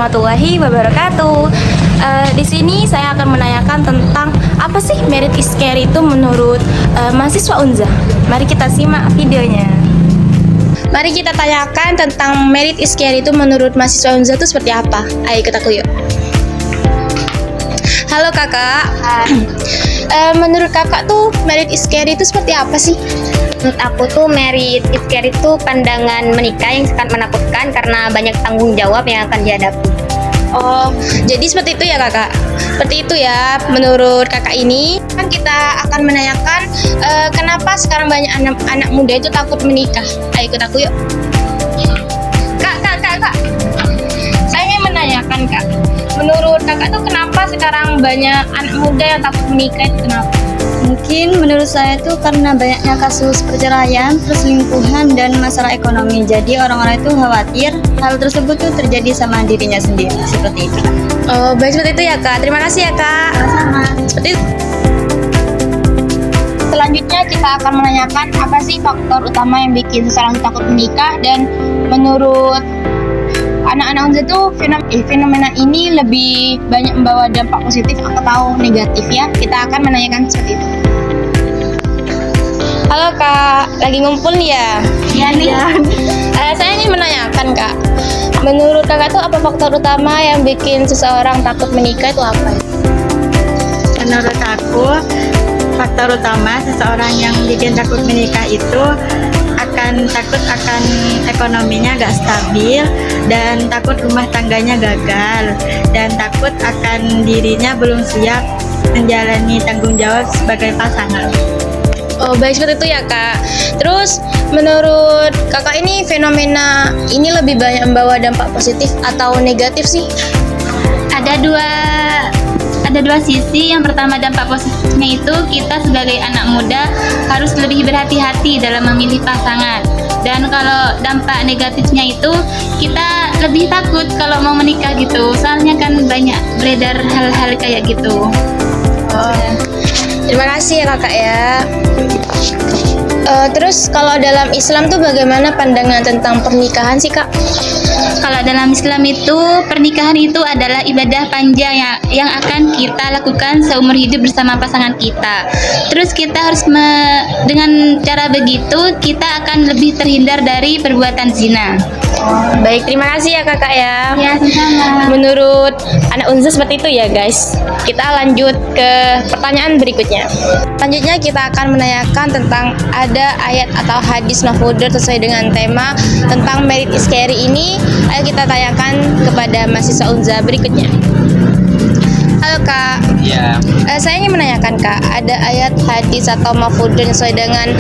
warahmatullahi wabarakatuh. Di sini saya akan menanyakan tentang apa sih merit is care itu menurut mahasiswa Unza. Mari kita simak videonya. Mari kita tanyakan tentang merit is care itu menurut mahasiswa Unza itu seperti apa. Ayo ikut aku yuk. Halo kakak. Menurut kakak tuh merit is care itu seperti apa sih? Menurut aku tuh merit is care itu pandangan menikah yang sangat menakutkan karena banyak tanggung jawab yang akan dihadapi. Oh, jadi seperti itu ya kakak. Seperti itu ya menurut kakak ini. Kan kita akan menanyakan kenapa sekarang banyak anak muda itu takut menikah. Ayo ikut aku yuk. Kak. Saya ingin menanyakan kak. Menurut kakak tuh kenapa sekarang banyak anak muda yang takut menikah itu kenapa? Mungkin menurut saya itu karena banyaknya kasus perceraian, perselingkuhan, dan masalah ekonomi. Jadi orang-orang itu khawatir hal tersebut tuh terjadi sama dirinya sendiri. Seperti itu. Oh, baik seperti itu ya kak. Terima kasih ya kak. Sama. Seperti itu. Selanjutnya kita akan menanyakan apa sih faktor utama yang bikin seseorang takut menikah, dan menurut anak-anak Unza itu fenomena ini lebih banyak membawa dampak positif atau negatif ya. Kita akan menanyakan seperti itu. Halo kak, lagi ngumpul nih ya? Iya nih. Saya ingin menanyakan kak, menurut kakak tuh apa faktor utama yang bikin seseorang takut menikah itu apa? Menurut aku, faktor utama seseorang yang bikin takut menikah itu takut akan ekonominya gak stabil, dan takut rumah tangganya gagal, dan takut akan dirinya belum siap menjalani tanggung jawab sebagai pasangan. Oh baik seperti itu ya kak. Terus menurut kakak ini fenomena ini lebih banyak membawa dampak positif atau negatif sih? Ada dua sisi. Yang pertama, dampak positifnya itu kita sebagai anak muda harus lebih berhati-hati dalam memilih pasangan. Dan kalau dampak negatifnya itu kita lebih takut kalau mau menikah gitu. Soalnya kan banyak beredar hal-hal kayak gitu. Oh, terima kasih ya kakak ya. Terus kalau dalam Islam tuh bagaimana pandangan tentang pernikahan sih kak? Kalau dalam Islam itu, pernikahan itu adalah ibadah panjang yang akan kita lakukan seumur hidup bersama pasangan kita. Terus kita harus dengan cara begitu kita akan lebih terhindar dari perbuatan zina. Baik, terima kasih ya kakak ya. Ya, sama-sama. Menurut anak Unza seperti itu ya guys. Kita lanjut ke pertanyaan berikutnya. Selanjutnya kita akan menanyakan tentang ada ayat atau hadis mafudhur sesuai dengan tema tentang merit is care ini. Ayo kita tanyakan kepada mahasiswa Unza berikutnya. Halo kak. Iya. Saya ingin menanyakan kak, ada ayat hadis atau mafudhur sesuai dengan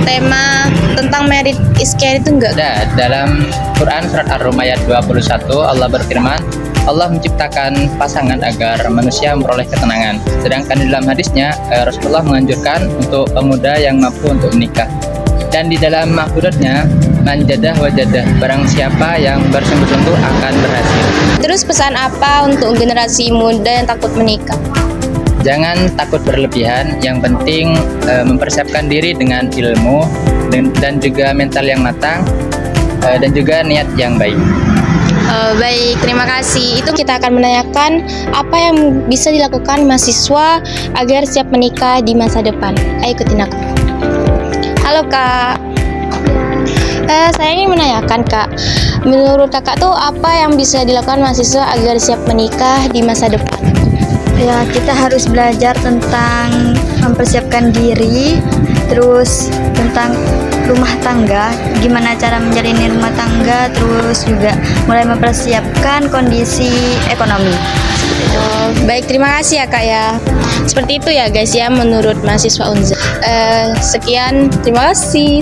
tema tentang merit is care itu enggak? Ada dalam Quran surat Ar-Rum ayat 21 Allah berfirman, Allah menciptakan pasangan agar manusia memperoleh ketenangan. Sedangkan di dalam hadisnya Rasulullah menganjurkan untuk pemuda yang mampu untuk menikah. Dan di dalam mafudhurnya, manjadah wajadah, barang siapa yang bersungguh-sungguh akan berhasil. Terus pesan apa untuk generasi muda yang takut menikah? Jangan takut berlebihan, yang penting mempersiapkan diri dengan ilmu dan juga mental yang matang dan juga niat yang baik. Baik, terima kasih. Itu kita akan menanyakan apa yang bisa dilakukan mahasiswa agar siap menikah di masa depan. Ayo ikutin aku. Halo kak. Saya ingin menanyakan kak, menurut kakak tuh apa yang bisa dilakukan mahasiswa agar siap menikah di masa depan? Ya, kita harus belajar tentang mempersiapkan diri, terus tentang rumah tangga, gimana cara menjalani rumah tangga, terus juga mulai mempersiapkan kondisi ekonomi. Oh, baik, terima kasih ya kak ya. Seperti itu ya guys ya menurut mahasiswa Unza. Sekian, terima kasih.